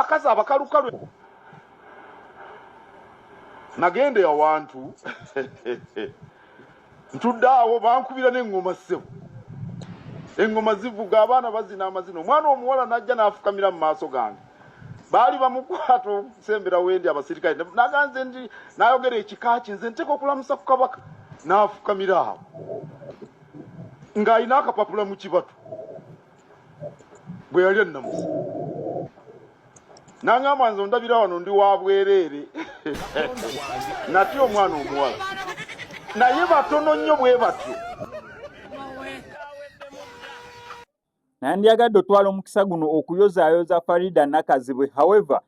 abakazi abakalukalu nagende awantu ntudde awo bankubira n'engoma ssebo engoma zivuga abaana bazina amazina omwana omuwala najja n'afukamira mu maaso gange baali bamukwata okusembera wendi abasirikale naganze ndi nayogera ekika kye nze nteka okulamusa ku kabaka n'afukamira awo ng'alina akapapula mu kibatu bwe yali ennamusa nangamba nze ondabira wano ndi wa bwereere natya omwana omuwala naye batono nnyo bwe batyo. Nandyagadde otwala omukisa guno okuyozaayoza Farida Nakazibwe. However,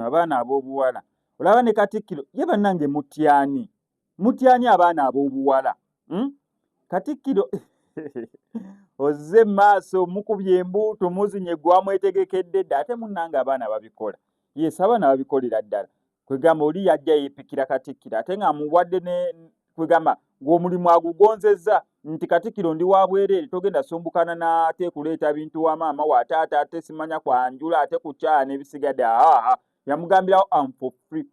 abaana ab'obuwala olaba ne Katikkiro ye bannange mutyani abaana ab'obuwala Katikkiro ozze maaso mukubye embuuto muzinye gwamwetegekedde dda ate munnange abaana babikola yes abaana babikolera ddala kwegamba oli yajja yeepikira Katikkiro ate nga muwadde ne kwegamba ng'omulimu agugonzezza nti Katikkiro ndi wa bwereere togenda sombukana n'ate kuleeta bintu wa maama wa taata ate simanya kwanjula ate kukyala n'ebisigadde yamugambirawo am for free.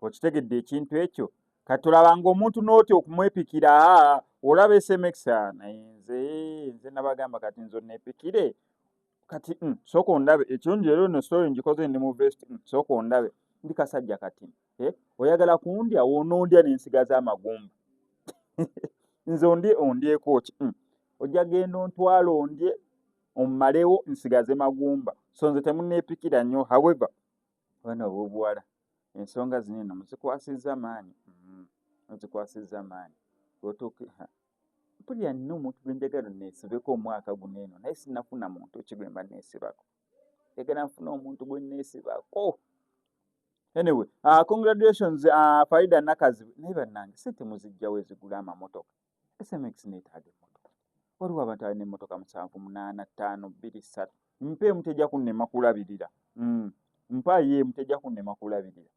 Okitegedde ekintu ekyo kati olaba ng'omuntu n'otya okumwepikira olaba SMX naye nze nabagamba kati nzo neepikire kati sooka ondabe ekirungi rero no story ngikoze ndi mu vest sooka ondabe ndi kasajja kati oyagala kundya woonondya n'ensigaza amagumba nze ondyeko ki ojja genda ontwala ondye ommalewo nsigaze magumba so nze temunneepikira nnyo. However abaana ab'obuwala ensonga zino eno muzikwasizza maanyi mpulira nina omuntu gwe njagala neesibeko omwaka guno eno naye sinnafuna muntu ki gwe mba neesibako njagala nfuna omuntu gwe neesibako. Anyway, congratulations Farida Nakazibwe naye bannange sente muzijjawo ezigula amamotoka SMX neetaaga emmotoka waliwo abantu alina emmotoka 78523 mpeemu tejja kunnema kulabirira mpaayo tejja kunnema kulabirira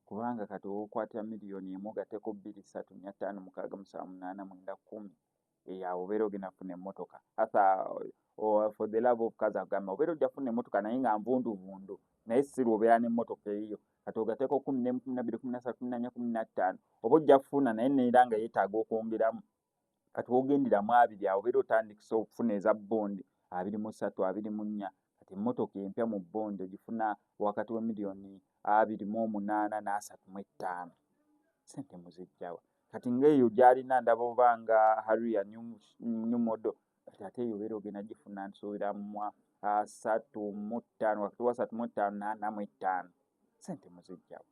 kubanga kati okwatira miliyoni emu ogatteko 235678910 awo obeera ogenda kufuna emmotoka for the love of kaza agamba obeera ojja kufuna emmotoka naye nga nvunduvundu naye sirwa obeera n'emmotoka eyo kati ogatteko 11, 12, 13, 14, 15 oba ojja kufuna naye neera nga yeetaaga okwongeramu kati wogenderamu 2 awo obeera otandikisa okufuna eza bondi 23, 24 kati emmotoka empya mu bondi ogifuna wakati wa miliyoni 28 n'35 sente muzijjawa kati ng'eyo gy'alina ndaba obanga Harrier new model kati ate eyo obeera ogenda gifuna nsuubira mu 35 wakati wa 35 n'45 sente muzijjawa.